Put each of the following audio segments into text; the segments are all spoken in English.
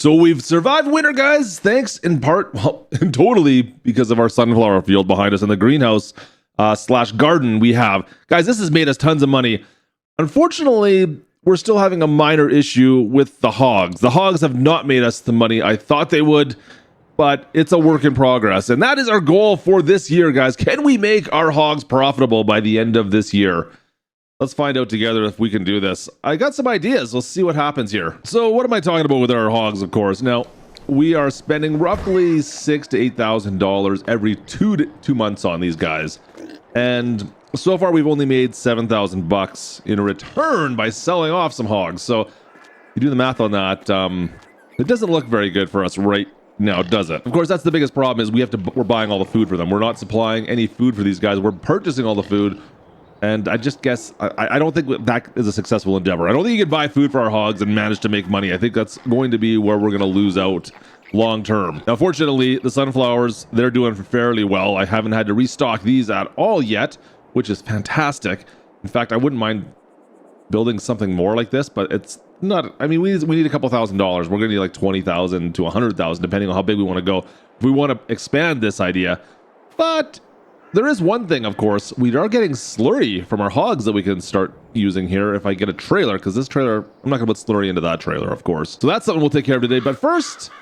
So we've survived winter, guys, thanks in part, well, totally because of our sunflower field behind us in the greenhouse slash garden we have. Guys, this has made us tons of money. Unfortunately, we're still having a minor issue with the hogs. The hogs have not made us the money I thought they would, but it's a work in progress. And that is our goal for this year, guys. Can we make our hogs profitable by the end of this year? Let's find out together if we can do this. I got some ideas. Let's see what happens here. So what am I talking about with our hogs, of course? Now, we are spending roughly $6,000 to $8,000 every two months on these guys. And so far, we've only made $7,000 in return by selling off some hogs. So you do the math on that. It doesn't look very good for us right now, does it? Of course, that's the biggest problem is we're buying all the food for them. We're not supplying any food for these guys. We're purchasing all the food. And I just guess, I don't think that is a successful endeavor. I don't think you can buy food for our hogs and manage to make money. I think that's going to be where we're going to lose out long term. Now, fortunately, the sunflowers, they're doing fairly well. I haven't had to restock these at all yet, which is fantastic. In fact, I wouldn't mind building something more like this, but it's not, I mean, we need a couple $1,000s. We're going to need like 20,000 to 100,000, depending on how big we want to go. If we want to expand this idea, but there is one thing, of course, we are getting slurry from our hogs that we can start using here if I get a trailer, because this trailer, I'm not going to put slurry into that trailer, of course. So that's something we'll take care of today. But first,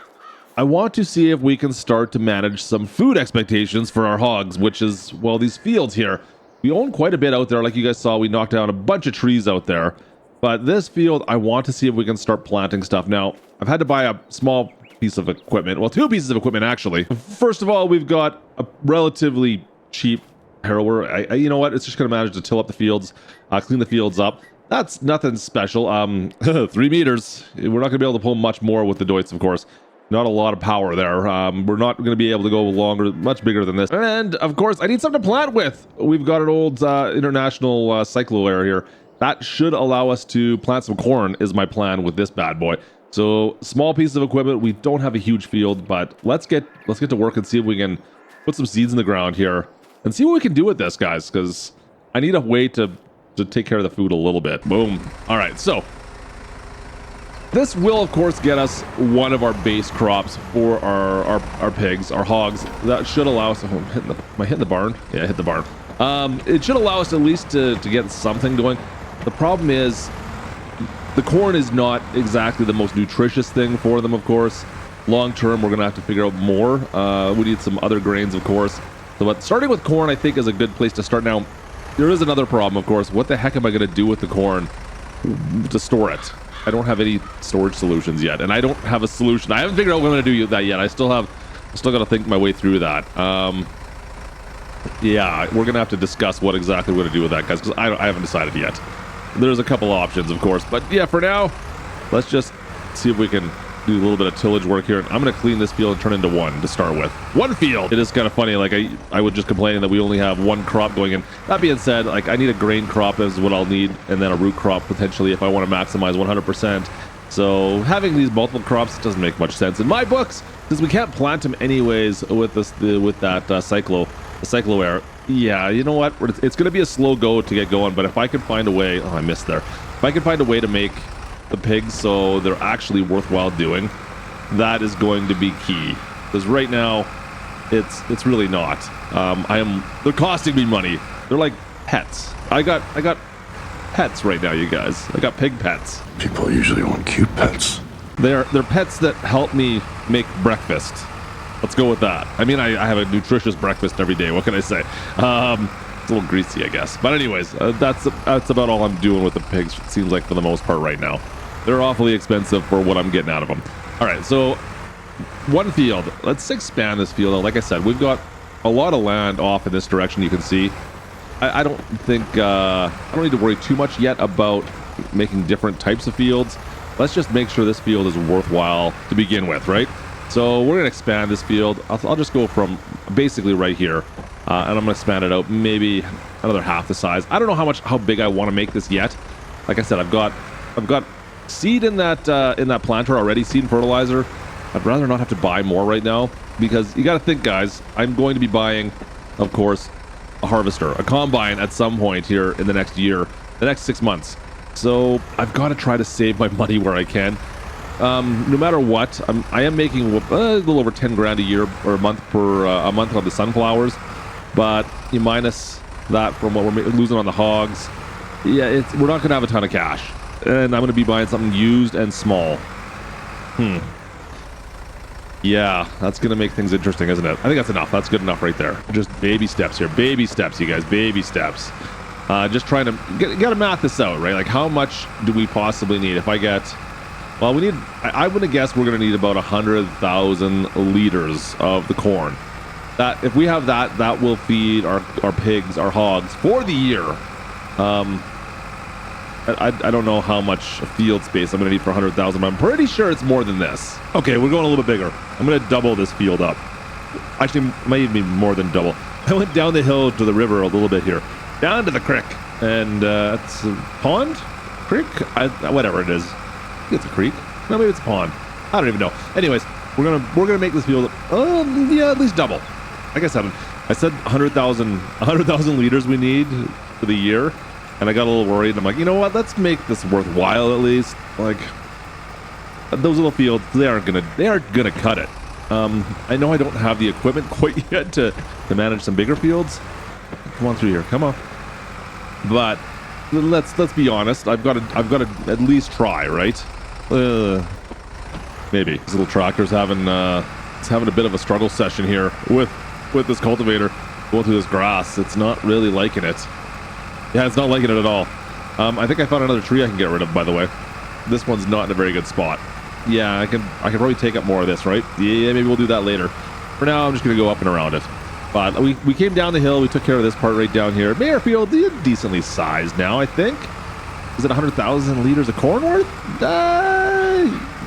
I want to see if we can start to manage some food expectations for our hogs, which is, well, these fields here. We own quite a bit out there. Like you guys saw, we knocked down a bunch of trees out there. But this field, I want to see if we can start planting stuff. Now, I've had to buy a small piece of equipment. Well, two pieces of equipment, actually. First of all, we've got a relatively cheap harrower. You know what? It's just going to manage to till up the fields, clean the fields up. That's nothing special. 3 meters. We're not going to be able to pull much more with the Deutz, of course. Not a lot of power there. We're not going to be able to go longer, much bigger than this. And of course, I need something to plant with. We've got an old international cyclo here. That should allow us to plant some corn is my plan with this bad boy. So small piece of equipment. We don't have a huge field, but let's get to work and see if we can put some seeds in the ground here and see what we can do with this, guys, because I need a way to take care of the food a little bit. Boom. All right, so this will, of course, get us one of our base crops for our pigs, our hogs. That should allow us. Oh, am I hitting the barn? Yeah, I hit the barn. It should allow us at least to get something going. The problem is the corn is not exactly the most nutritious thing for them, of course. Long term, we're going to have to figure out more. We need some other grains, of course. So, but starting with corn, I think, is a good place to start. Now, there is another problem, of course. What the heck am I going to do with the corn to store it? I don't have any storage solutions yet, and I don't have a solution. I haven't figured out what I'm going to do that yet. I still got to think my way through that. Yeah, we're going to have to discuss what exactly we're going to do with that, guys, because I haven't decided yet. There's a couple options, of course, but yeah, for now, let's just see if we can do a little bit of tillage work here. I'm going to clean this field and turn into one to start with. One field! It is kind of funny, like I was just complaining that we only have one crop going in. That being said, like I need a grain crop is what I'll need, and then a root crop potentially if I want to maximize 100%. So having these multiple crops doesn't make much sense in my books, because we can't plant them anyways with that cyclo air. Yeah, you know what? It's going to be a slow go to get going, but if I can find a way, oh, I missed there. If I can find a way to make the pigs so they're actually worthwhile doing, that is going to be key, because right now it's really not. They're costing me money. They're like pets. I got pets right now, you guys. I got pig pets. People usually want cute pets. They're pets that help me make breakfast. Let's go with that. I mean, I have a nutritious breakfast every day. What can I say? It's a little greasy, I guess. But anyways, that's about all I'm doing with the pigs, it seems like, for the most part right now. They're awfully expensive for what I'm getting out of them. All right, so one field. Let's expand this field. Like I said, we've got a lot of land off in this direction, you can see. I don't think, I don't need to worry too much yet about making different types of fields. Let's just make sure this field is worthwhile to begin with, right? So we're going to expand this field. I'll just go from basically right here, and I'm going to expand it out maybe another half the size. I don't know how big I want to make this yet. Like I said, I've got seed in that planter already, seed and fertilizer. I'd rather not have to buy more right now, because you got to think, guys, I'm going to be buying, of course, a harvester, a combine at some point here in the next year, the next 6 months. So I've got to try to save my money where I can. no matter what, I am making a little over 10 grand a year or a month on the sunflowers, but you minus that from what we're losing on the hogs. Yeah, we're not gonna have a ton of cash, and I'm gonna be buying something used and small. Yeah, that's gonna make things interesting, isn't it? I think that's enough. That's good enough right there. Just baby steps here. Baby steps, you guys. Baby steps. Just trying to gotta math this out, right? Like, how much do we possibly need? If I get, well, we need, I'm gonna guess we're gonna need about 100,000 liters of the corn. That, if we have that, that will feed our pigs, our hogs for the year. I don't know how much field space I'm gonna need for 100,000, but I'm pretty sure it's more than this. Okay, we're going a little bit bigger. I'm gonna double this field up. Actually, might even be more than double. I went down the hill to the river a little bit here, down to the creek, and it's a pond, creek, whatever it is. I think it's a creek. No, maybe it's a pond. I don't even know. Anyways, we're gonna make this field, yeah, at least double. Like I said 100,000 liters we need for the year. And I got a little worried. I'm like, you know what? Let's make this worthwhile at least. Like, those little fields, they aren't gonna cut it. I know I don't have the equipment quite yet to manage some bigger fields. Come on through here, come on. But let's be honest. I've got to at least try, right? Maybe this little tractor's having it's having a bit of a struggle session here with this cultivator going through this grass. It's not really liking it. Yeah, it's not liking it at all. I think I found another tree I can get rid of, by the way. This one's not in a very good spot. Yeah, I can probably take up more of this, right? Yeah, maybe we'll do that later. For now, I'm just going to go up and around it. But we came down the hill. We took care of this part right down here. Mayerfield, decently sized now, I think. Is it 100,000 liters of corn worth?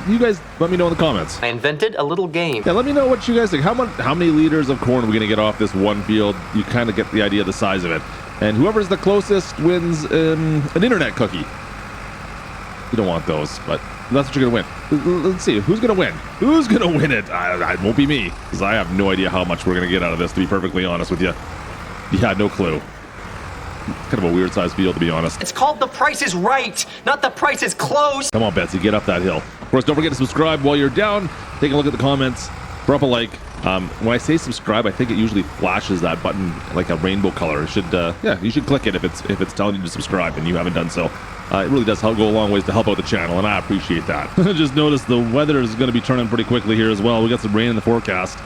You guys let me know in the comments. I invented a little game. Yeah, let me know what you guys think. How many liters of corn are we going to get off this one field? You kind of get the idea of the size of it. And whoever's the closest wins an internet cookie. You don't want those, but that's what you're going to win. Let's see. Who's going to win? Who's going to win it? It won't be me, because I have no idea how much we're going to get out of this, to be perfectly honest with you. Yeah, no clue. It's kind of a weird sized field, to be honest. It's called The Price is Right, not The Price is Close. Come on, Betsy, get up that hill. Of course, don't forget to subscribe while you're down. Take a look at the comments. Drop a like. When I say subscribe, I think it usually flashes that button like a rainbow color. It should, yeah, you should click it if it's telling you to subscribe and you haven't done so. It really does go a long ways to help out the channel, and I appreciate that. Just noticed the weather is going to be turning pretty quickly here as well. We got some rain in the forecast.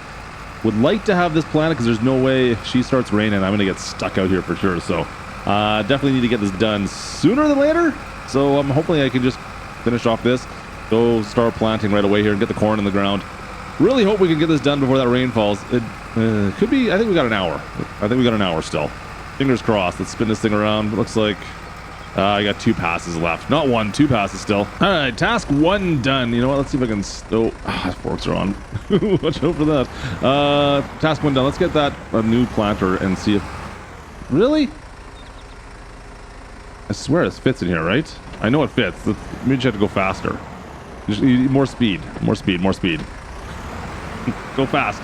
Would like to have this planted because there's no way if she starts raining, I'm going to get stuck out here for sure. So definitely need to get this done sooner than later. So hopefully I can just finish off this, go start planting right away here and get the corn in the ground. Really hope we can get this done before that rain falls. It could be, I think we got an hour. I think we got an hour still. Fingers crossed. Let's spin this thing around. It looks like I got 2 passes left. Not 1, 2 passes still. All right, task 1 done. You know what? Let's see if I can, forks are on. Watch out for that. Task 1 done. Let's get that a new planter and see if, really? I swear this fits in here, right? I know it fits. Maybe you have to go faster. Just more speed, more speed, more speed. Go fast.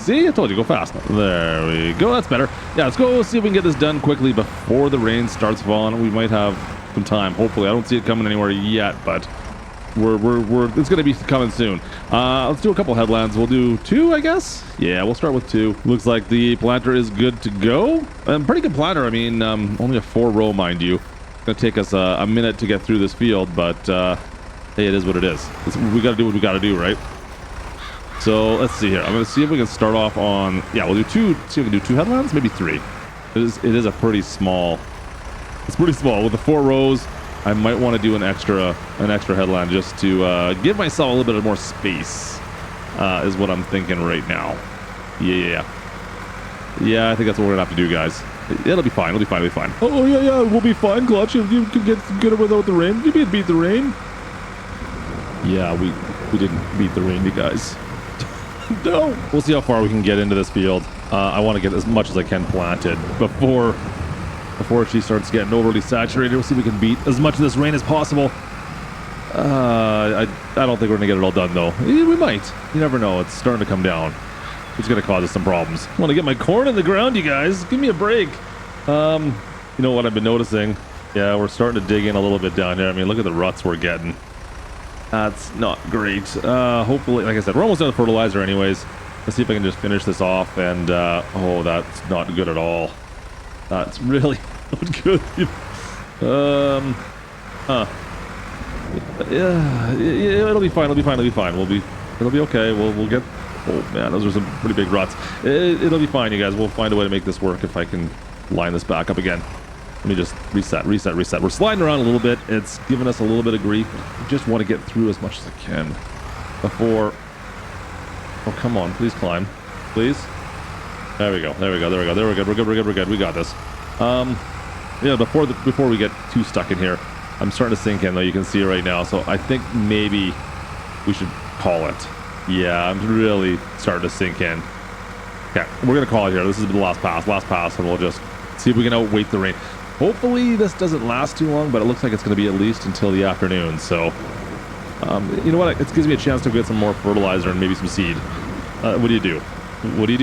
See? I told you, go fast. There we go. That's better. Yeah, let's go see if we can get this done quickly before the rain starts falling. We might have some time, hopefully. I don't see it coming anywhere yet, but it's going to be coming soon. Let's do a couple headlands. We'll do 2, I guess. Yeah, we'll start with 2. Looks like the planter is good to go. Pretty good planter. I mean, only a 4-row, mind you. It's going to take us a minute to get through this field, but hey, it is what it is. We got to do what we got to do, right? So let's see here. I'm going to see if we can start off on, yeah, we'll do 2, see if we can do 2 headlands, maybe 3. It is a pretty small, it's pretty small. With the 4 rows, I might want to do an extra headland just to give myself a little bit of more space, is what I'm thinking right now. Yeah, I think that's what we're going to have to do, guys. It'll be fine, it'll be fine, it'll be fine. Oh, yeah, we'll be fine, Klutch. You can get it without the rain. You beat the rain. Yeah, we didn't beat the rain, you guys. No. We'll see how far we can get into this field. I want to get as much as I can planted before she starts getting overly saturated. We'll see if we can beat as much of this rain as possible. I don't think we're gonna get it all done though. We might. You never know. It's starting to come down. It's gonna cause us some problems. I want to get my corn in the ground, you guys. Give me a break. You know what I've been noticing? Yeah, we're starting to dig in a little bit down here. I mean, look at the ruts we're getting. That's not great. Hopefully, like I said, we're almost done with fertilizer anyways. Let's see if I can just finish this off. And oh, that's not good at all. That's really not good. Yeah, it'll be fine. It'll be okay. We'll get. Oh man, those are some pretty big ruts. It'll be fine, you guys. We'll find a way to make this work if I can line this back up again. Let me just reset. We're sliding around a little bit. It's giving us a little bit of grief. I just want to get through as much as I can before. Oh, come on. Please climb. Please. There we go. We're good. We got this. Yeah, before we get too stuck in here, I'm starting to sink in, though. You can see it right now. So I think maybe we should call it. Yeah, I'm really starting to sink in. Okay, we're going to call it here. This is the last pass, and we'll just see if we can outweight the rain. Hopefully this doesn't last too long, but it looks like it's going to be at least until the afternoon. So, you know what? It gives me a chance to get some more fertilizer and maybe some seed. What do you do?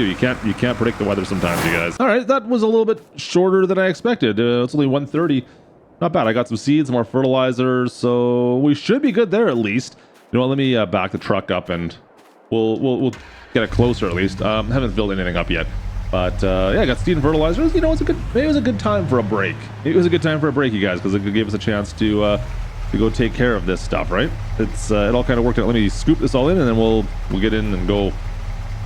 You can't predict the weather sometimes, you guys. All right, that was a little bit shorter than I expected. It's only 1:30. Not bad. I got some seeds, more fertilizer, so we should be good there at least. You know what? Let me back the truck up and we'll get it closer at least. Haven't filled anything up yet. But yeah, I got seed and fertilizers. You know, it was a good time for a break. It was a good time for a break, you guys, because it gave us a chance to go take care of this stuff, right? It all kind of worked out. Let me scoop this all in, and then we'll get in and go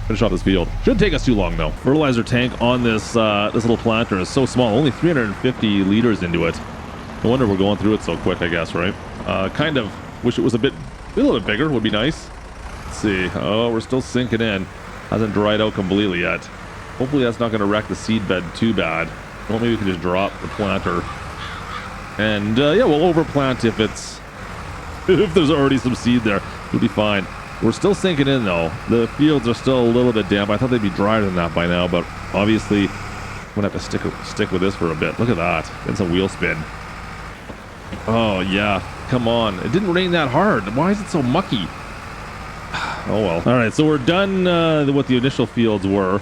finish off this field. Shouldn't take us too long though. Fertilizer tank on this this little planter is so small, only 350 liters into it. No wonder we're going through it so quick, I guess, right? Kind of wish it was a little bit bigger. Would be nice. Let's see. Oh, we're still sinking in. Hasn't dried out completely yet. Hopefully that's not going to wreck the seed bed too bad. Well, maybe we can just drop the planter. And yeah, we'll overplant if there's already some seed there. We'll be fine. We're still sinking in though. The fields are still a little bit damp. I thought they'd be drier than that by now, but obviously I'm going to have to stick with this for a bit. Look at that. It's a wheel spin. Oh yeah, come on. It didn't rain that hard. Why is it so mucky? Oh well. All right, so we're done what the initial fields were.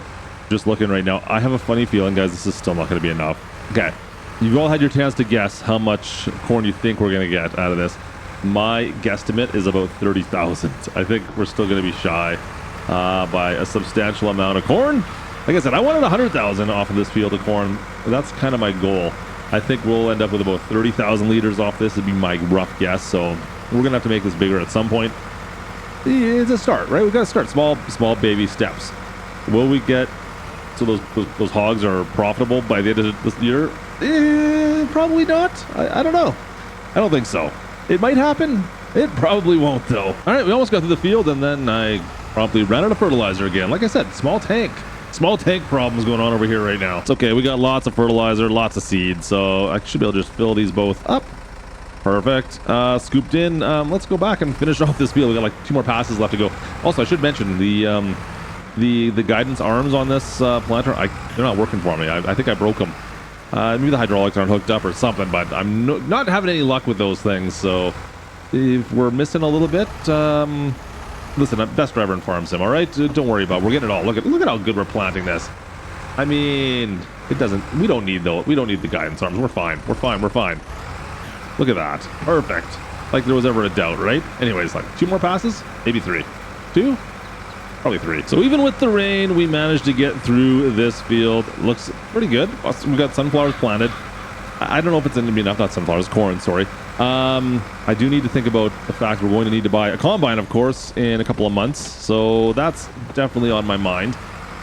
Just looking right now, I have a funny feeling, guys, this is still not going to be enough. Okay, you've all had your chance to guess how much corn you think we're going to get out of this. My guesstimate is about 30,000. I think we're still going to be shy by a substantial amount of corn. Like I said, I wanted 100,000 off of this field of corn. That's kind of my goal. I think we'll end up with about 30,000 liters off this. Would be my rough guess. So we're going to have to make this bigger at some point. It's a start, right? We've got to start small baby steps. Will we get... So those hogs are profitable by the end of this year? Probably not. I don't know. I don't think so. It might happen. It probably won't, though. All right, we almost got through the field, and then I promptly ran out of fertilizer again. Like I said, small tank problems going on over here right now. It's okay. We got lots of fertilizer, lots of seed, so I should be able to just fill these both up. Perfect. Scooped in. Let's go back and finish off this field. We got like 2 more passes left to go. Also, I should mention the guidance arms on this planter, they're not working for me. I think I broke them. Maybe the hydraulics aren't hooked up or something, but I'm not having any luck with those things. So if we're missing a little bit, listen, I'm best driver in farm sim, all right? Don't worry about it. We're getting it all. Look at how good we're planting this. I mean, we don't need the guidance arms. We're fine. Look at that. Perfect. Like there was ever a doubt, right? Anyways, like 2 more passes, maybe 3. 2? Probably 3. So even with the rain, we managed to get through this field. Looks pretty good. We've got sunflowers planted. I don't know if it's going to be enough. Not sunflowers, corn, sorry. I do need to think about the fact we're going to need to buy a combine, of course, in a couple of months. So that's definitely on my mind.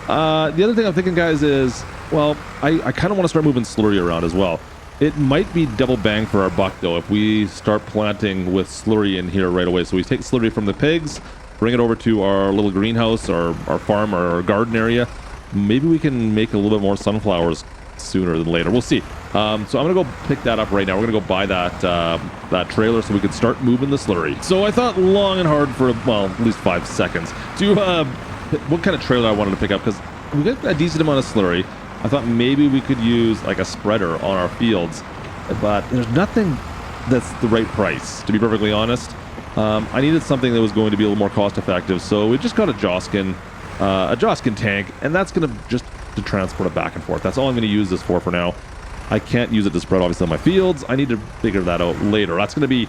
The other thing I'm thinking, guys, is, well, I kind of want to start moving slurry around as well. It might be double bang for our buck, though, if we start planting with slurry in here right away. So we take slurry from the pigs, bring it over to our little greenhouse, our farm, our garden area. Maybe we can make a little bit more sunflowers sooner than later. We'll see. So I'm going to go pick that up right now. We're going to go buy that trailer so we can start moving the slurry. So I thought long and hard for, well, at least 5 seconds to what kind of trailer I wanted to pick up, because we got a decent amount of slurry. I thought maybe we could use like a spreader on our fields, but there's nothing that's the right price, to be perfectly honest. I needed something that was going to be a little more cost effective, so we just got a Joskin tank, and that's going to just to transport it back and forth. That's all I'm going to use this for now. I can't use it to spread obviously on my fields. I need to figure that out later. That's going to be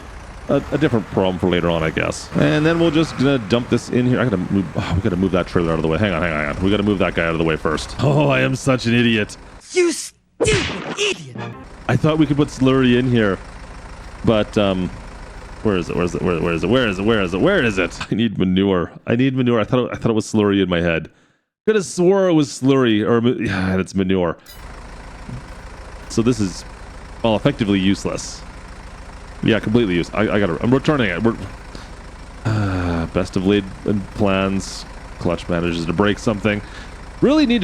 a different problem for later on, I guess. And then we'll just gonna dump this in here. I gotta move. Oh, we gotta move that trailer out of the way. Hang on. We gotta move that guy out of the way first. Oh, I am such an idiot. You stupid idiot! I thought we could put slurry in here, but where is it? I need manure. I thought it was slurry in my head. Could have swore it was slurry, or yeah, it's manure. So this is, well, effectively useless. Yeah, completely useless. I'm returning it. Best of laid plans. Klutch manages to break something. I really need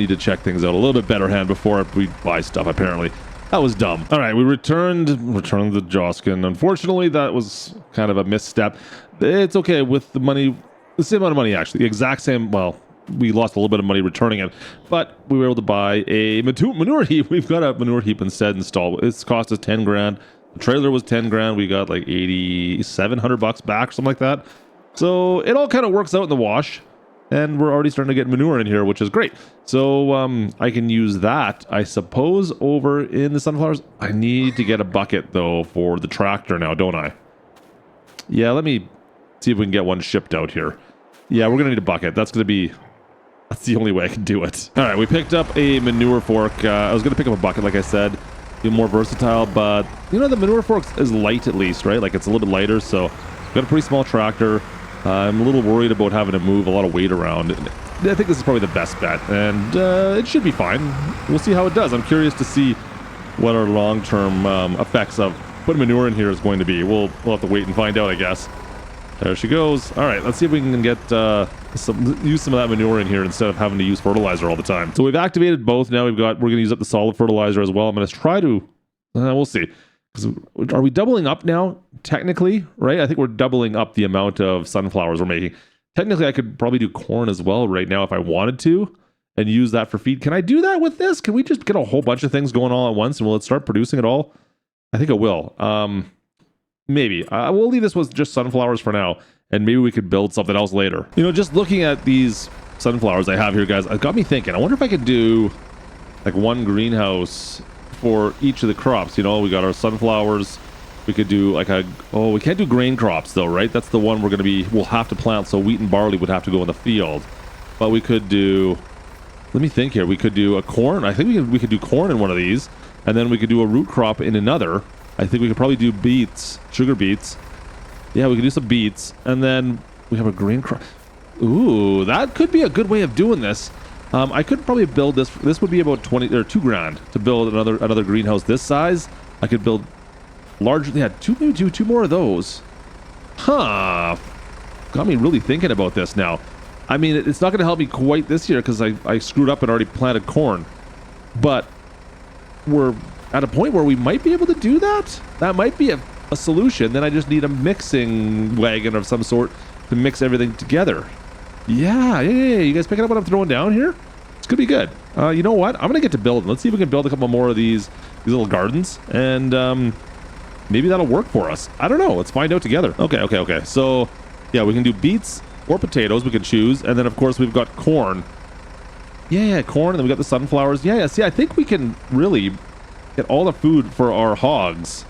to check things out a little bit better hand before we buy stuff, apparently. That was dumb. All right, we returned the Joskin. Unfortunately, that was kind of a misstep. It's okay with the money, the same amount of money, actually. The exact same, well, we lost a little bit of money returning it, but we were able to buy a manure heap. We've got a manure heap instead installed. It's cost us 10 grand. The trailer was 10 grand. We got like 8,700 bucks back, something like that. So it all kind of works out in the wash, and we're already starting to get manure in here, which is great. So I can use that, I suppose, over in the sunflowers. I need to get a bucket though for the tractor now, don't I? Yeah, let me see if we can get one shipped out here. Yeah, we're gonna need a bucket. That's the only way I can do it. All right, we picked up a manure fork. I was going to pick up a bucket, like I said, be more versatile, but you know, the manure fork is light at least, right? Like it's a little bit lighter, so we've got a pretty small tractor. I'm a little worried about having to move a lot of weight around. I think this is probably the best bet, and it should be fine. We'll see how it does. I'm curious to see what our long-term effects of putting manure in here is going to be. We'll have to wait and find out, I guess. There she goes. All right, let's see if we can get use some of that manure in here instead of having to use fertilizer all the time. So we've activated both. Now we're going to use up the solid fertilizer as well. I'm going to try to. We'll see. Are we doubling up now? Technically, right? I think we're doubling up the amount of sunflowers we're making. Technically, I could probably do corn as well right now if I wanted to, and use that for feed. Can I do that with this? Can we just get a whole bunch of things going all at once, and will it start producing it all? I think it will. Maybe. We'll leave this with just sunflowers for now, and maybe we could build something else later. You know, just looking at these sunflowers I have here, guys, it got me thinking. I wonder if I could do like one greenhouse for each of the crops. You know, we got our sunflowers. We could do like we can't do grain crops though, right? That's the one we'll have to plant, so wheat and barley would have to go in the field. But we could do, let me think here. We could do a corn. I think we could do corn in one of these, and then we could do a root crop in another. I think we could probably do beets, sugar beets. Yeah, we could do some beets, and then we have a grain crop. Ooh, that could be a good way of doing this. I could probably build this. This would be about 20 or 2 grand to build another greenhouse this size. I could build larger. Yeah, maybe two more of those. Huh. Got me really thinking about this now. I mean, it's not going to help me quite this year because I screwed up and already planted corn, but we're at a point where we might be able to do that. That might be a solution. Then I just need a mixing wagon of some sort to mix everything together. Yeah. You guys picking up what I'm throwing down here? It's gonna be good. You know what? I'm gonna get to building. Let's see if we can build a couple more of these little gardens, and maybe that'll work for us. I don't know. Let's find out together. Okay. So yeah, we can do beets or potatoes. We can choose, and then of course we've got corn. Yeah, corn, and then we got the sunflowers. Yeah. See, I think we can really get all the food for our hogs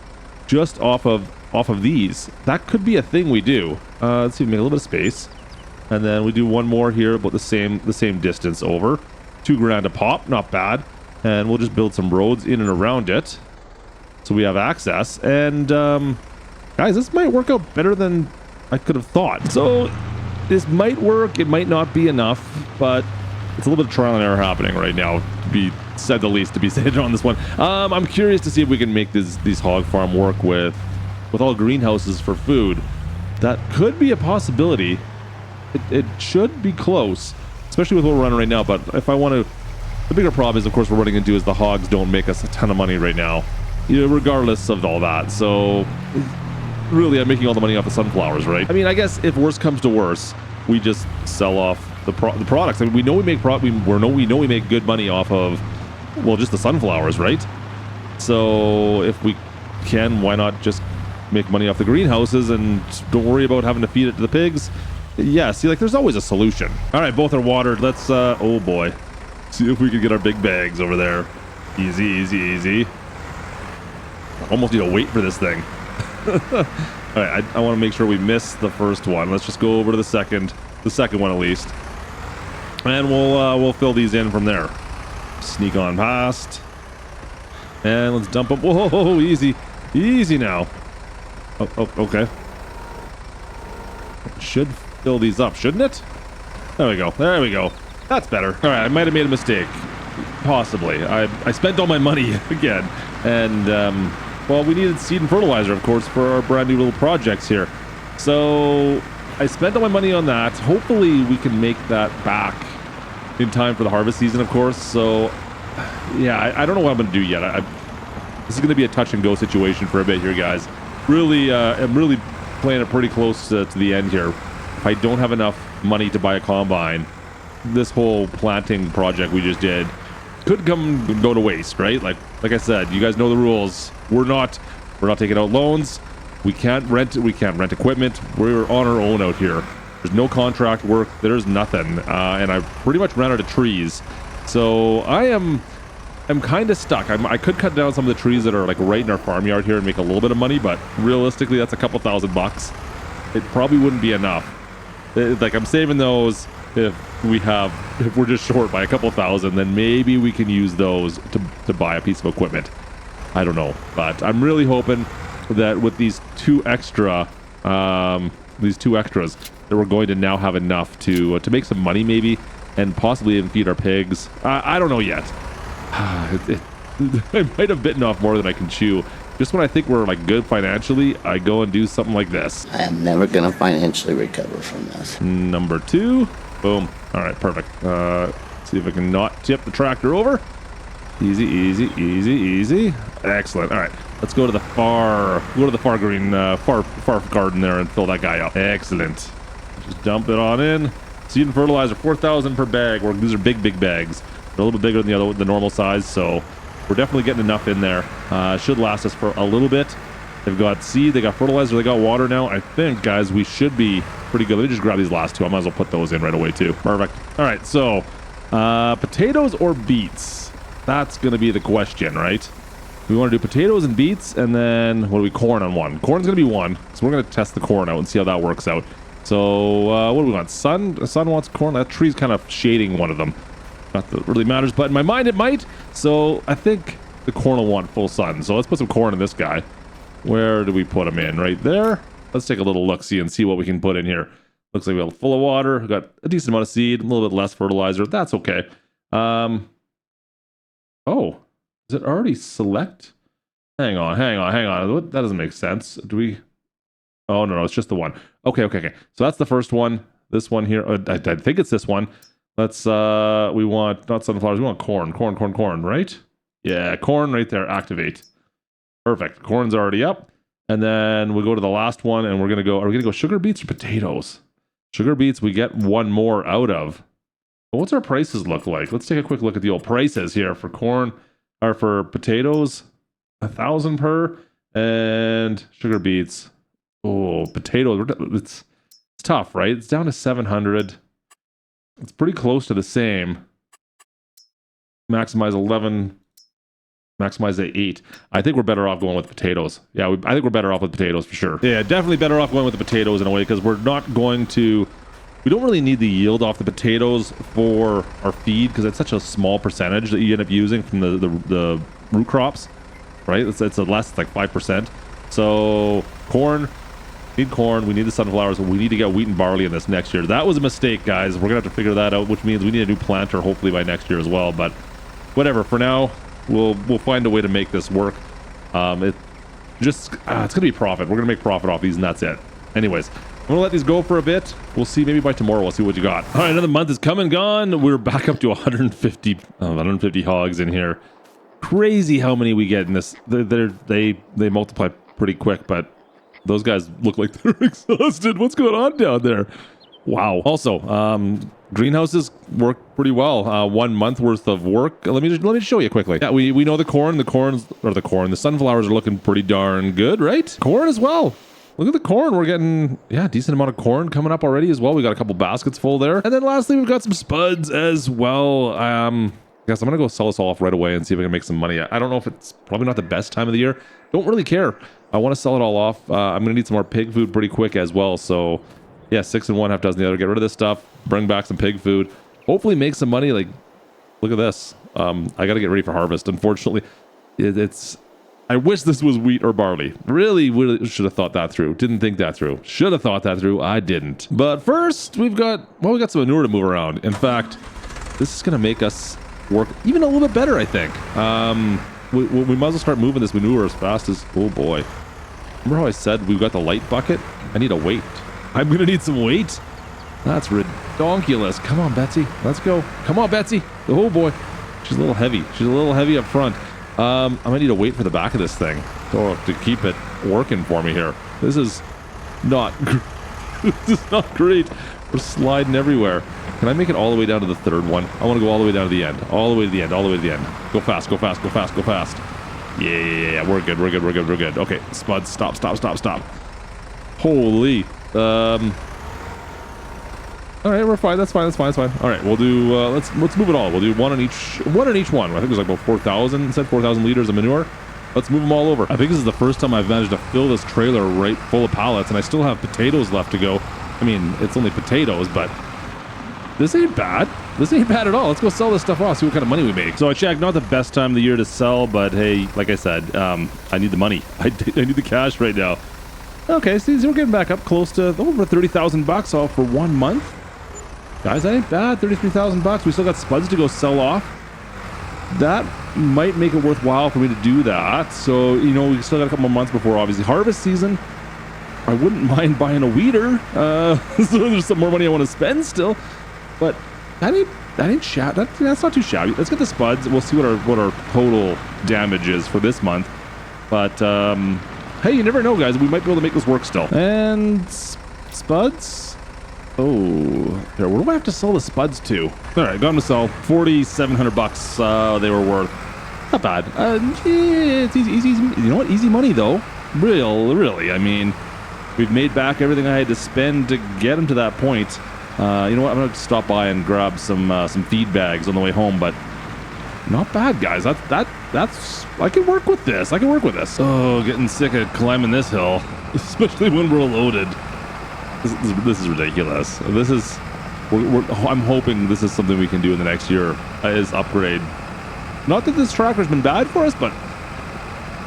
just off of these. That could be a thing we do. Let's see, make a little bit of space, and then we do one more here about the same distance over. 2 grand a pop, not bad. And we'll just build some roads in and around it so we have access. And guys, this might work out better than I could have thought. So this might work, it might not be enough, but it's a little bit of trial and error happening right now, to be said the least, to be said on this one. I'm curious to see if we can make these hog farm work with all greenhouses for food. That could be a possibility. It should be close, especially with what we're running right now. But if I want to, the bigger problem is, of course, we're running into is the hogs don't make us a ton of money right now, regardless of all that. So really, I'm making all the money off the sunflowers, right? I mean, I guess if worse comes to worse, we just sell off the products. I mean, we know we make we make good money off of, well, just the sunflowers, right? So if we can, why not just make money off the greenhouses and don't worry about having to feed it to the pigs? Yeah, see, like, there's always a solution. All right, both are watered. Let's oh boy, see if we can get our big bags over there. Easy. Almost need to wait for this thing. All right, I want to make sure we miss the first one. Let's just go over to the second one at least, and we'll fill these in from there. Sneak on past, and let's dump them. Whoa, easy now. Oh, okay. Should fill these up, shouldn't it? There we go. That's better. All right, I might have made a mistake. Possibly. I spent all my money again. And, well, we needed seed and fertilizer, of course, for our brand new little projects here. So I spent all my money on that. Hopefully we can make that back in time for the harvest season, of course. So, yeah, I don't know what I'm going to do yet. This is going to be a touch and go situation for a bit here, guys. Really, I'm really playing it pretty close to the end here. If I don't have enough money to buy a combine, this whole planting project we just did could go to waste, right? Like I said, you guys know the rules. We're not taking out loans. We can't rent equipment. We're on our own out here. There's no contract work. There's nothing. And I pretty much ran out of trees. So I'm kind of stuck. I could cut down some of the trees that are like right in our farmyard here and make a little bit of money, but realistically that's a couple $1,000. It probably wouldn't be enough. Like I'm saving those if we're just short by a couple thousand, then maybe we can use those to buy a piece of equipment. I don't know, but I'm really hoping that with these two extras, that we're going to now have enough to make some money maybe, and possibly even feed our pigs. I don't know yet. I might have bitten off more than I can chew. Just when I think we're like good financially, I go and do something like this. I am never gonna financially recover from this. Number 2. Boom. All right, perfect. See if I can not tip the tractor over. Easy. Excellent. All right, let's go to the far green, far garden there and fill that guy up. Excellent. Just dump it on in. Seed and fertilizer, 4,000 per bag. These are big bags. They're a little bit bigger than the normal size, so we're definitely getting enough in there. Should last us for a little bit. They've got seed, they got fertilizer, they got water now. I think, guys, we should be pretty good. Let me just grab these last two. I might as well put those in right away, too. Perfect. All right, so potatoes or beets? That's going to be the question, right? We want to do potatoes and beets, and then what do we corn on one? Corn's going to be one, so we're going to test the corn out and see how that works out. So what do we want? Sun wants corn. That tree's kind of shading one of them. Not that it really matters, but in my mind it might. So I think the corn will want full sun. So let's put some corn in this guy. Where do we put them in? Right there. Let's take a little look-see and see what we can put in here. Looks like we have full of water. We've got a decent amount of seed, a little bit less fertilizer. That's okay. Oh, is it already select? Hang on. That doesn't make sense. Do we? Oh, no, it's just the one. Okay. So that's the first one. This one here. I think it's this one. Let's, we want, not sunflowers, we want corn, right? Yeah, corn right there, activate. Perfect, corn's already up. And then we'll go to the last one and are we gonna go sugar beets or potatoes? Sugar beets we get one more out of. But what's our prices look like? Let's take a quick look at the old prices here for corn, or for potatoes, 1,000 per, and sugar beets. Oh, potatoes, it's tough, right? It's down to 700. It's pretty close to the same. Maximize 11. Maximize the 8. I think we're better off going with potatoes. Yeah, I think we're better off with potatoes for sure. Yeah, definitely better off going with the potatoes in a way, because we're not going to... We don't really need the yield off the potatoes for our feed, because it's such a small percentage that you end up using from the root crops, right? It's a less, like 5%. So corn... We need the sunflowers, we need to get wheat and barley in this next year. That was a mistake, guys. We're gonna have to figure that out, which means we need a new planter hopefully by next year as well. But whatever, for now, we'll find a way to make this work. It's gonna be profit. We're gonna make profit off these, and that's it. Anyways, I'm gonna let these go for a bit. We'll see, maybe by tomorrow we'll see what you got. All right, another month is come and gone. We're back up to 150 hogs in here. Crazy how many we get in this. They multiply pretty quick, but those guys look like they're exhausted. What's going on down there? Wow. Also, greenhouses work pretty well. 1 month worth of work. Let me show you quickly. Yeah, we know the sunflowers are looking pretty darn good, right? Corn as well. Look at the corn. We're getting, a decent amount of corn coming up already as well. We got a couple baskets full there. And then lastly, we've got some spuds as well. guess I'm gonna go sell this all off right away and see if I can make some money. I don't know if it's probably not the best time of the year. Don't really care. I want to sell it all off. I'm gonna need some more pig food pretty quick as well. So yeah, 6 in one, half dozen the other. Get rid of this stuff. Bring back some pig food. Hopefully make some money. Like, look at this. I gotta get ready for harvest. Unfortunately, it's. I wish this was wheat or barley. Really should have thought that through. Didn't think that through. Should have thought that through. I didn't. But first, we got some manure to move around. In fact, this is gonna make us work even a little bit better, I think. We might as well start moving this manure as fast as, oh boy. Remember how I said we've got the light bucket? I need a weight. I'm gonna need some weight. That's redonkulous. Come on, Betsy. Let's go. Come on, Betsy. Oh boy. She's a little heavy. She's a little heavy up front. I might need to wait for the back of this thing to keep it working for me here. This is not this is not great. We're sliding everywhere. Can I make it all the way down to the third one? I want to go all the way down to the end. All the way to the end. All the way to the end. Go fast. Go fast. Go fast. Go fast. Yeah. We're good. We're good. We're good. We're good. Okay. Spud. Stop. Holy. All right, we're fine. That's fine. All right, we'll do. Let's move it all. We'll do one on each one. I think there's like about 4,000. Said 4,000 liters of manure. Let's move them all over. I think this is the first time I've managed to fill this trailer right full of pallets, and I still have potatoes left to go. I mean, it's only potatoes, but this ain't bad. This ain't bad at all. Let's go sell this stuff off. See what kind of money we make. So I checked. Not the best time of the year to sell, but hey, like I said, I need the money. I need the cash right now. Okay, so we're getting back up close to over 30,000 bucks all for 1 month. Guys, that ain't bad. 33,000 bucks. We still got spuds to go sell off. That might make it worthwhile for me to do that. So, you know, we still got a couple more months before obviously harvest season. I wouldn't mind buying a weeder. So there's some more money I want to spend still. But that ain't shabby. That's not too shabby. Let's get the spuds. We'll see what our total damage is for this month. But hey, you never know, guys. We might be able to make this work still. And spuds. Oh, there. Where do I have to sell the spuds to? All right, got them to sell 4,700 bucks. They were worth. Not bad. Yeah, it's easy. You know what? Easy money though. Really. I mean, we've made back everything I had to spend to get them to that point. You know what? I'm gonna stop by and grab some feed bags on the way home. But not bad, guys. That's. I can work with this. Oh, getting sick of climbing this hill, especially when we're loaded. This is ridiculous. I'm hoping this is something we can do in the next year, is upgrade. Not that this tractor's been bad for us, but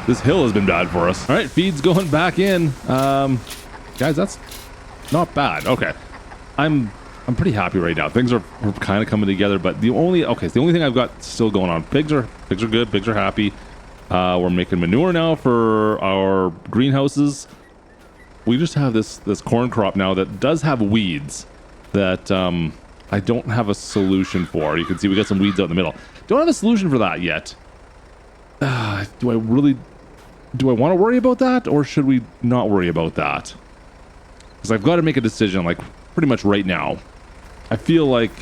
this hill has been bad for us. All right, feed's going back in. Guys, that's not bad. Okay, I'm pretty happy right now. Things are kind of coming together, but the only thing I've got still going on. Pigs are good. Pigs are happy. We're making manure now for our greenhouses. We just have this corn crop now that does have weeds that I don't have a solution for. You can see we got some weeds out in the middle. Don't have a solution for that yet. Do I want to worry about that, or should we not worry about that? Because I've got to make a decision like pretty much right now. I feel like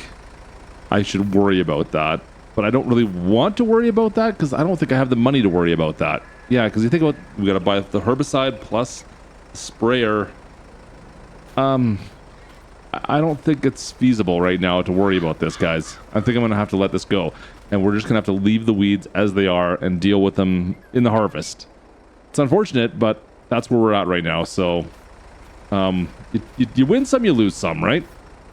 I should worry about that, but I don't really want to worry about that because I don't think I have the money to worry about that. Yeah, because you think about, we got to buy the herbicide plus sprayer. I don't think it's feasible right now to worry about this, guys. I think I'm gonna have to let this go, and we're just gonna have to leave the weeds as they are and deal with them in the harvest. It's unfortunate, but that's where we're at right now. So you win some, you lose some, right?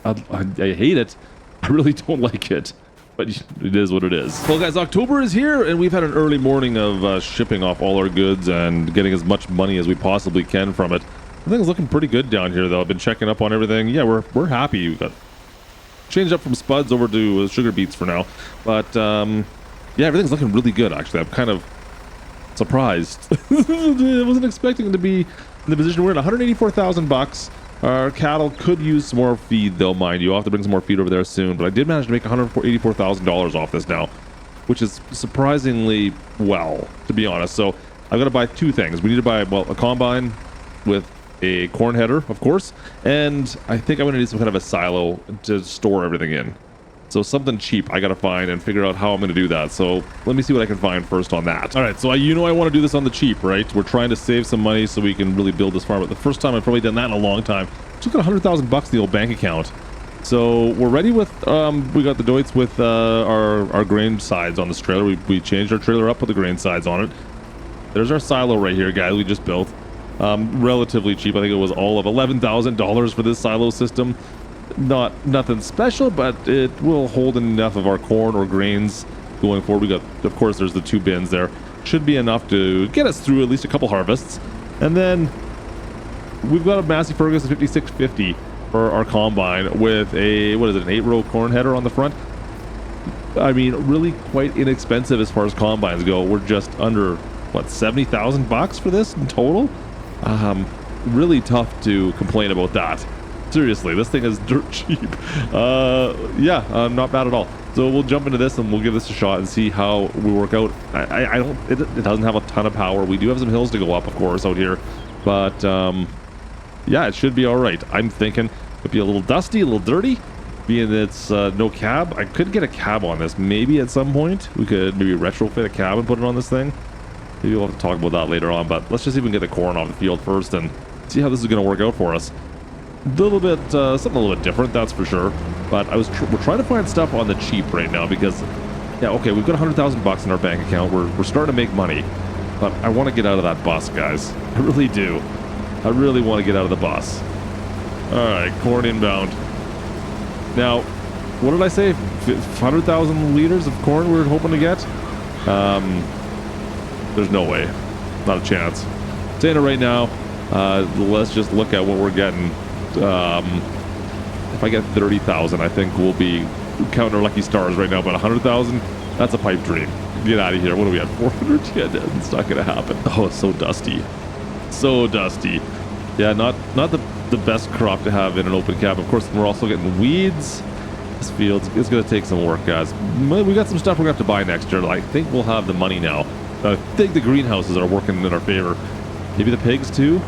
I hate it. I really don't like it, but it is what it is. Well, guys, October is here, and we've had an early morning of shipping off all our goods and getting as much money as we possibly can from it. Everything's looking pretty good down here, though. I've been checking up on everything. Yeah, we're happy. We got changed up from spuds over to sugar beets for now, but yeah, everything's looking really good. Actually, I'm kind of surprised. I wasn't expecting it to be in the position we're in. 184,000 bucks. Our cattle could use some more feed, though, mind you. I'll have to bring some more feed over there soon. But I did manage to make $184,000 off this now, which is surprisingly well, to be honest. So I've got to buy two things. We need to buy, well, a combine with a corn header, of course, and I think I'm going to need some kind of a silo to store everything in. So something cheap I got to find and figure out how I'm going to do that. So let me see what I can find first on that. All right, so I want to do this on the cheap, right? We're trying to save some money so we can really build this farm. But the first time I've probably done that in a long time. Just got 100,000 bucks in the old bank account. So we're ready with, we got the Deutz with our grain sides on this trailer. We changed our trailer up with the grain sides on it. There's our silo right here, guys, we just built. Relatively cheap. I think it was all of $11,000 for this silo system. Nothing special, but it will hold enough of our corn or grains going forward. We got, of course, there's the 2 bins there. Should be enough to get us through at least a couple harvests. And then we've got a Massey Ferguson 5650 for our combine with a, what is it, an 8-row corn header on the front. I mean, really quite inexpensive as far as combines go. We're just under, what, $70,000 for this in total? Really tough to complain about that. Seriously, this thing is dirt cheap. Yeah, not bad at all. So we'll jump into this and we'll give this a shot and see how we work out. I don't, it doesn't have a ton of power. We do have some hills to go up, of course, out here. But, yeah, it should be all right. I'm thinking it'd be a little dusty, a little dirty, being it's no cab. I could get a cab on this. Maybe at some point we could maybe retrofit a cab and put it on this thing. Maybe we'll have to talk about that later on, but let's just even get the corn off the field first and see how this is going to work out for us. A little bit, something a little bit different, that's for sure. But we're trying to find stuff on the cheap right now because, yeah, okay, we've got $100,000 in our bank account. We're starting to make money, but I want to get out of that bus, guys. I really do. I really want to get out of the bus. All right, corn inbound. Now, what did I say? 100,000 liters of corn we're hoping to get? There's no way. Not a chance. Saying it right now, let's just look at what we're getting. If I get 30,000, I think we'll be counting our lucky stars right now. But 100,000, that's a pipe dream. Get out of here. What do we have? 400? Yeah, it's not gonna happen. Oh, it's so dusty. So dusty. Yeah, not the best crop to have in an open cab. Of course, we're also getting weeds. This field is gonna take some work, guys. We got some stuff we're gonna have to buy next year. I think we'll have the money now. I think the greenhouses are working in our favor. Maybe the pigs too.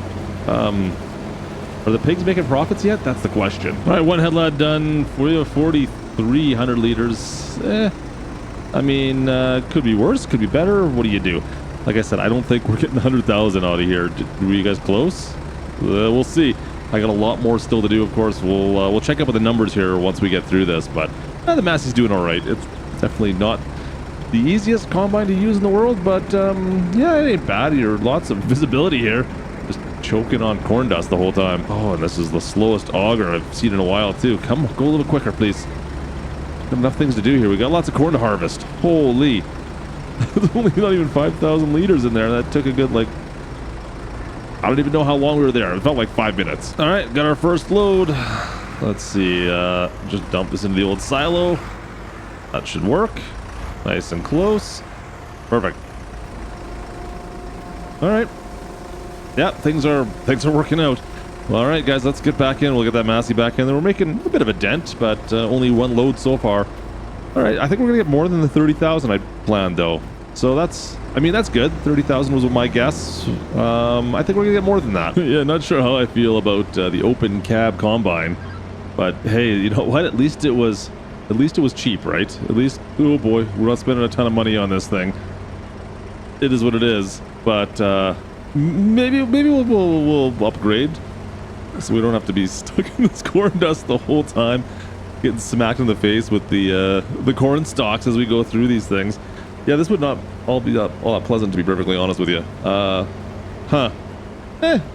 Are the pigs making profits yet? That's the question. All right, one headlot done. 4,300 liters. I mean, could be worse, could be better. What do you do? Like I said, I don't think we're getting 100,000 out of here. Were you guys close? We'll see. I got a lot more still to do, of course. We'll check up with the numbers here once we get through this. But the Massey's doing all right. It's definitely not the easiest combine to use in the world, but yeah, it ain't bad. You're lots of visibility here. Just choking on corn dust the whole time. Oh, and this is the slowest auger I've seen in a while too. Come on, go a little quicker, please. Got enough things to do here. We got lots of corn to harvest. Holy. There's only not even 5,000 liters in there. That took a good, like, I don't even know how long we were there. It felt like 5 minutes. All right, got our first load. Let's see, just dump this into the old silo. That should work. Nice and close. Perfect. All right. Yeah, things are working out. Well, all right, guys, let's get back in. We'll get that Massey back in. We're making a bit of a dent, but only one load so far. All right, I think we're gonna get more than the 30,000 I planned, though. So that's good. 30,000 was my guess. I think we're gonna get more than that. Yeah, not sure how I feel about the open cab combine, but hey, you know what? At least it was cheap, right? At least, oh boy, we're not spending a ton of money on this thing. It is what it is, but maybe we'll upgrade so we don't have to be stuck in this corn dust the whole time, getting smacked in the face with the corn stalks as we go through these things. Yeah, this would not all be all that pleasant, to be perfectly honest with you.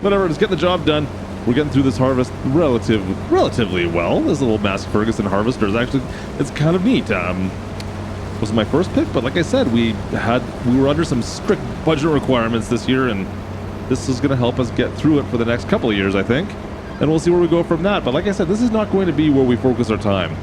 Whatever, just getting the job done. We're getting through this harvest relatively well. This little Massey Ferguson harvester is actually, it's kind of neat. Wasn't my first pick, but like I said, we were under some strict budget requirements this year, and this is going to help us get through it for the next couple of years, I think. And we'll see where we go from that. But like I said, this is not going to be where we focus our time.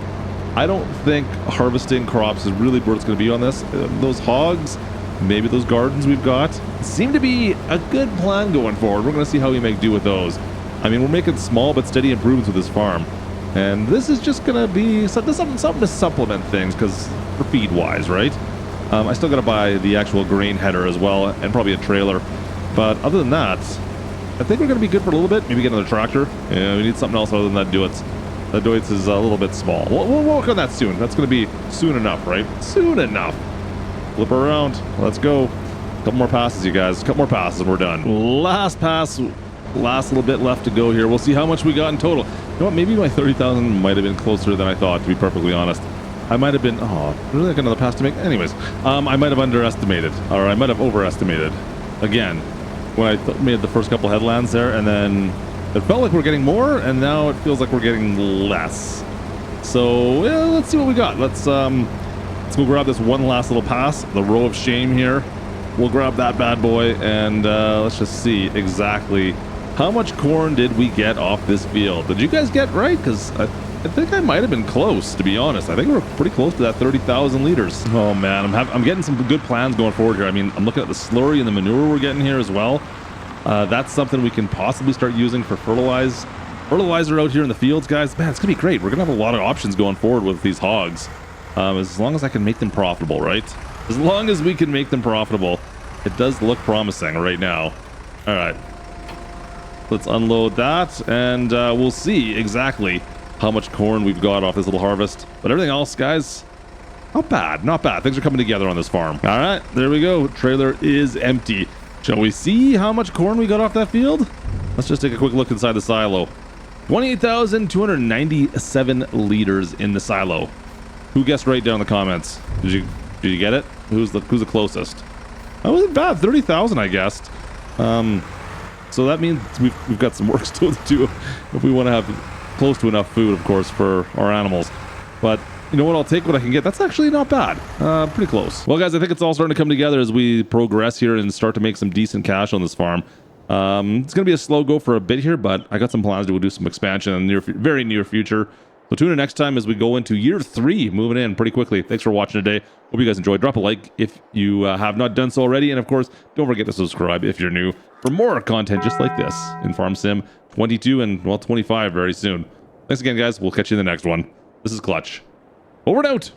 I don't think harvesting crops is really where it's going to be on this. Those hogs, maybe those gardens we've got, seem to be a good plan going forward. We're going to see how we make do with those. I mean, we're making small but steady improvements with this farm. And this is just going to be something to supplement things, because for feed-wise, right? I still got to buy the actual grain header as well, and probably a trailer. But other than that, I think we're going to be good for a little bit. Maybe get another tractor. Yeah, we need something else other than that Deutz. The Deutz is a little bit small. We'll work on that soon. That's going to be soon enough, right? Soon enough. Flip her around. Let's go. Couple more passes, you guys. Couple more passes and we're done. Last pass. Last little bit left to go here. We'll see how much we got in total. know what? Maybe my 30,000 might have been closer than I thought, to be perfectly honest. I might have been, oh, really like another pass to make? Anyways, I might have underestimated, or I might have overestimated. Again, when I made the first couple headlands there, and then it felt like we're getting more, and now it feels like we're getting less. So, yeah, let's see what we got. Let's go grab this one last little pass, the row of shame here. We'll grab that bad boy, and let's just see exactly how much corn did we get off this field. Did you guys get right? Because I think I might have been close, to be honest. I think we were pretty close to that 30,000 liters. Oh man, I'm getting some good plans going forward here. I mean, I'm looking at the slurry and the manure we're getting here as well. That's something we can possibly start using for fertilizer out here in the fields, guys. Man, it's gonna be great. We're gonna have a lot of options going forward with these hogs, as long as I can make them profitable, right? As long as we can make them profitable. It does look promising right now. All right, let's unload that, and we'll see exactly how much corn we've got off this little harvest. But everything else, guys, not bad, not bad. Things are coming together on this farm. All right, there we go. Trailer is empty. Shall we see how much corn we got off that field? Let's just take a quick look inside the silo. 28,297 liters in the silo. Who guessed right down in the comments? Did you get it? Who's the closest? That wasn't bad. 30,000, I guessed. So that means we've got some work still to do if we want to have close to enough food, of course, for our animals. But you know what? I'll take what I can get. That's actually not bad. Pretty close. Well, guys, I think it's all starting to come together as we progress here and start to make some decent cash on this farm. It's going to be a slow go for a bit here, but I got some plans to do some expansion in the very near future. So tune in next time as we go into year 3, moving in pretty quickly. Thanks for watching today. Hope you guys enjoyed. Drop a like if you have not done so already. And of course, don't forget to subscribe if you're new for more content just like this in Farm Sim 22 and, well, 25 very soon. Thanks again, guys. We'll catch you in the next one. This is Klutch. Over and out.